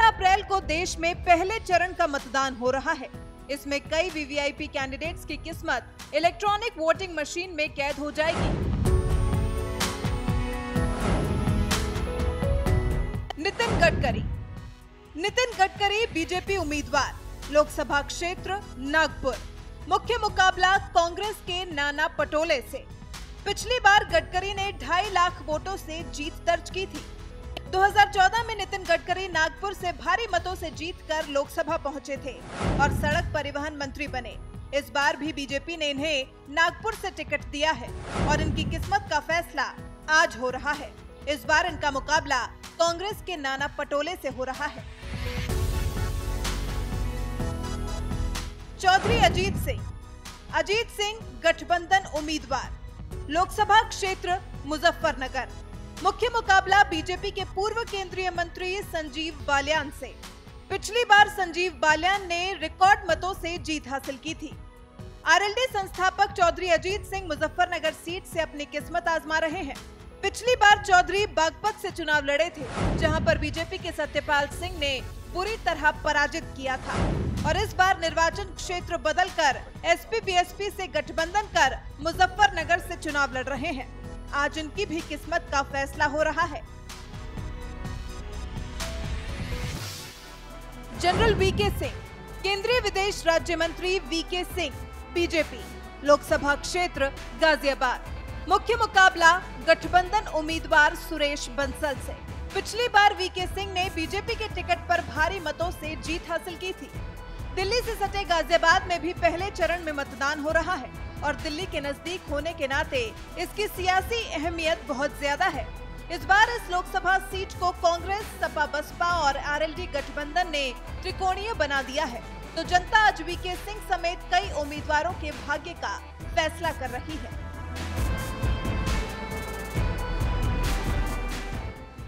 अप्रैल को देश में पहले चरण का मतदान हो रहा है। इसमें कई वीवीआईपी कैंडिडेट्स की किस्मत इलेक्ट्रॉनिक वोटिंग मशीन में कैद हो जाएगी। नितिन गडकरी बीजेपी उम्मीदवार, लोकसभा क्षेत्र नागपुर। मुख्य मुकाबला कांग्रेस के नाना पटोले से। पिछली बार गडकरी ने 2.5 लाख वोटों से जीत दर्ज की थी। 2014 में नितिन गडकरी नागपुर से भारी मतों से जीतकर लोकसभा पहुंचे थे और सड़क परिवहन मंत्री बने। इस बार भी बीजेपी ने इन्हें नागपुर से टिकट दिया है और इनकी किस्मत का फैसला आज हो रहा है। इस बार इनका मुकाबला कांग्रेस के नाना पटोले से हो रहा है। चौधरी अजीत सिंह गठबंधन उम्मीदवार, लोकसभा क्षेत्र मुजफ्फरनगर। मुख्य मुकाबला बीजेपी के पूर्व केंद्रीय मंत्री संजीव बालियान से। पिछली बार संजीव बालियान ने रिकॉर्ड मतों से जीत हासिल की थी। आरएलडी संस्थापक चौधरी अजीत सिंह मुजफ्फरनगर सीट से अपनी किस्मत आजमा रहे हैं। पिछली बार चौधरी बागपत से चुनाव लड़े थे, जहां पर बीजेपी के सत्यपाल सिंह ने बुरी तरह पराजित किया था और इस बार निर्वाचन क्षेत्र बदलकर एसपी-बीएसपी से गठबंधन कर मुजफ्फरनगर से चुनाव लड़ रहे हैं। आज इनकी भी किस्मत का फैसला हो रहा है। जनरल वीके सिंह, केंद्रीय विदेश राज्य मंत्री वीके सिंह बीजेपी, लोकसभा क्षेत्र गाजियाबाद। मुख्य मुकाबला गठबंधन उम्मीदवार सुरेश बंसल से। पिछली बार वीके सिंह ने बीजेपी के टिकट पर भारी मतों से जीत हासिल की थी। दिल्ली से सटे गाजियाबाद में भी पहले चरण में मतदान हो रहा है और दिल्ली के नजदीक होने के नाते इसकी सियासी अहमियत बहुत ज्यादा है। इस बार इस लोकसभा सीट को कांग्रेस, सपा बसपा और आरएलडी गठबंधन ने त्रिकोणीय बना दिया है, तो जनता आज वीके सिंह समेत कई उम्मीदवारों के भाग्य का फैसला कर रही है।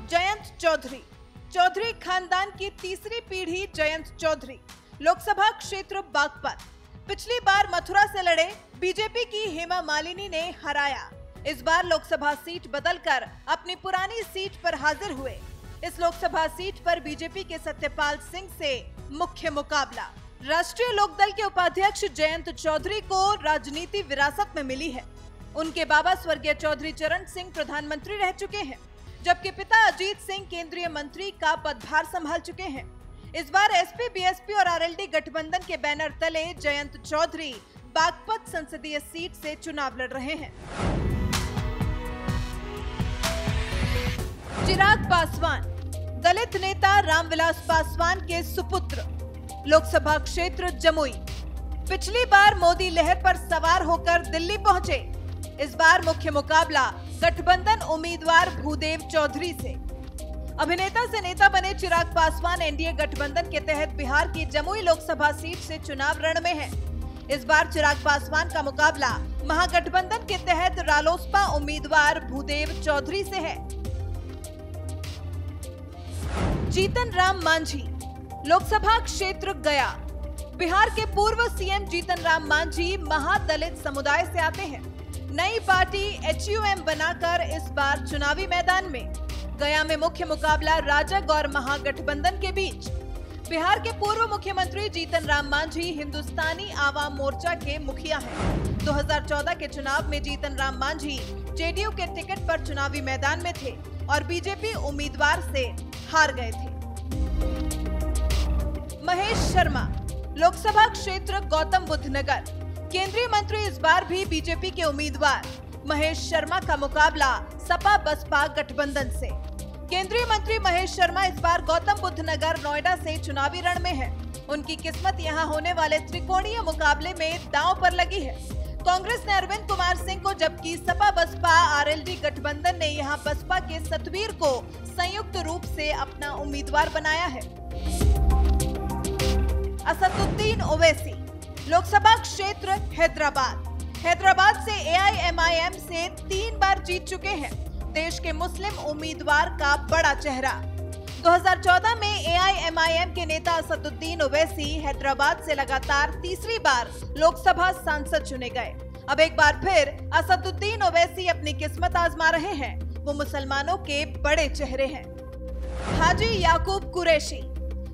जयंत चौधरी खानदान की तीसरी पीढ़ी जयंत चौधरी, लोकसभा क्षेत्र बागपत। पिछली बार मथुरा से लड़े, बीजेपी की हेमा मालिनी ने हराया। इस बार लोकसभा सीट बदलकर अपनी पुरानी सीट पर हाजिर हुए। इस लोकसभा सीट पर बीजेपी के सत्यपाल सिंह से मुख्य मुकाबला। राष्ट्रीय लोकदल के उपाध्यक्ष जयंत चौधरी को राजनीति विरासत में मिली है। उनके बाबा स्वर्गीय चौधरी चरण सिंह प्रधानमंत्री रह चुके हैं, जबकि पिता अजीत सिंह केंद्रीय मंत्री का पदभार संभाल चुके हैं। इस बार एसपी-बीएसपी और आरएलडी गठबंधन के बैनर तले जयंत चौधरी बागपत संसदीय सीट से चुनाव लड़ रहे हैं। चिराग पासवान, दलित नेता रामविलास पासवान के सुपुत्र, लोकसभा क्षेत्र जमुई। पिछली बार मोदी लहर पर सवार होकर दिल्ली पहुंचे। इस बार मुख्य मुकाबला गठबंधन उम्मीदवार भूदेव चौधरी से। अभिनेता से नेता बने चिराग पासवान एनडीए गठबंधन के तहत बिहार की जमुई लोकसभा सीट से चुनाव रण में है। इस बार चिराग पासवान का मुकाबला महागठबंधन के तहत रालोसपा उम्मीदवार भूदेव चौधरी से है। जीतन राम मांझी, लोकसभा क्षेत्र गया। बिहार के पूर्व सीएम जीतन राम मांझी महादलित समुदाय से आते हैं। नई पार्टी HUM बनाकर इस बार चुनावी मैदान में। गया में मुख्य मुकाबला राजग और महागठबंधन के बीच। बिहार के पूर्व मुख्यमंत्री जीतन राम मांझी हिंदुस्तानी आवाम मोर्चा के मुखिया हैं। 2014 के चुनाव में जीतन राम मांझी जेडीयू के टिकट पर चुनावी मैदान में थे और बीजेपी उम्मीदवार से हार गए थे। महेश शर्मा, लोकसभा क्षेत्र गौतम बुद्ध नगर। केंद्रीय मंत्री इस बार भी बीजेपी के उम्मीदवार। महेश शर्मा का मुकाबला सपा बसपा गठबंधन से। केंद्रीय मंत्री महेश शर्मा इस बार गौतम बुद्ध नगर नोएडा से चुनावी रण में है। उनकी किस्मत यहां होने वाले त्रिकोणीय मुकाबले में दांव पर लगी है। कांग्रेस ने अरविंद कुमार सिंह को, जबकि सपा बसपा आरएलडी गठबंधन ने यहां बसपा के सतवीर को संयुक्त रूप से अपना उम्मीदवार बनाया है। असदुद्दीन ओवैसी, लोकसभा क्षेत्र हैदराबाद से एआईएमआईएम से 3 बार जीत चुके हैं। देश के मुस्लिम उम्मीदवार का बड़ा चेहरा। 2014 में एआईएमआईएम के नेता असदुद्दीन ओवैसी हैदराबाद से लगातार तीसरी बार लोकसभा सांसद चुने गए। अब एक बार फिर असदुद्दीन ओवैसी अपनी किस्मत आजमा रहे हैं। वो मुसलमानों के बड़े चेहरे हैं। हाजी याकूब कुरैशी,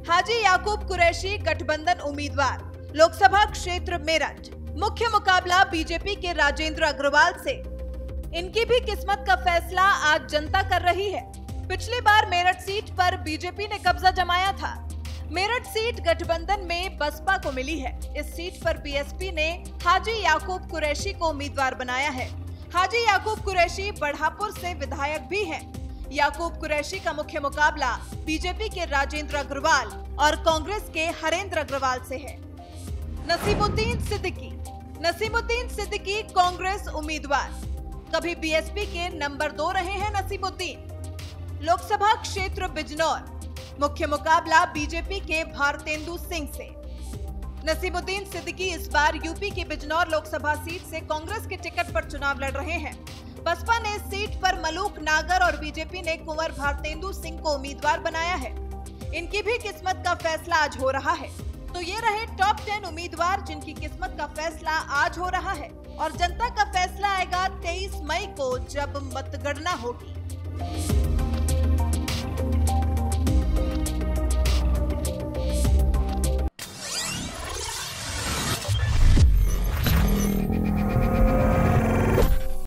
हाजी याकूब कुरैशी गठबंधन उम्मीदवार, लोकसभा क्षेत्र मेरठ। मुख्य मुकाबला बीजेपी के राजेंद्र अग्रवाल से। इनकी भी किस्मत का फैसला आज जनता कर रही है। पिछली बार मेरठ सीट पर बीजेपी ने कब्जा जमाया था। मेरठ सीट गठबंधन में बसपा को मिली है। इस सीट पर बीएसपी ने हाजी याकूब कुरैशी को उम्मीदवार बनाया है। हाजी याकूब कुरैशी बढ़ापुर से विधायक भी हैं। याकूब कुरैशी का मुख्य मुकाबला बीजेपी के राजेंद्र अग्रवाल और कांग्रेस के हरेंद्र अग्रवाल से है। नसीमुद्दीन सिद्दीकी कांग्रेस उम्मीदवार, कभी बीएसपी के नंबर 2 रहे हैं नसीमुद्दीन। लोकसभा क्षेत्र बिजनौर, मुख्य मुकाबला बीजेपी के भारतेंदु सिंह से। नसीमुद्दीन सिद्दीकी इस बार यूपी की बिजनौर लोकसभा सीट से कांग्रेस के टिकट पर चुनाव लड़ रहे हैं। बसपा ने इस सीट पर मलूक नागर और बीजेपी ने कुंवर भारतेंदु सिंह को उम्मीदवार बनाया है। इनकी भी किस्मत का फैसला आज हो रहा है। तो ये रहे टॉप 10 उम्मीदवार जिनकी किस्मत का फैसला आज हो रहा है और जनता का फैसला आएगा 23 मई को जब मतगणना होगी।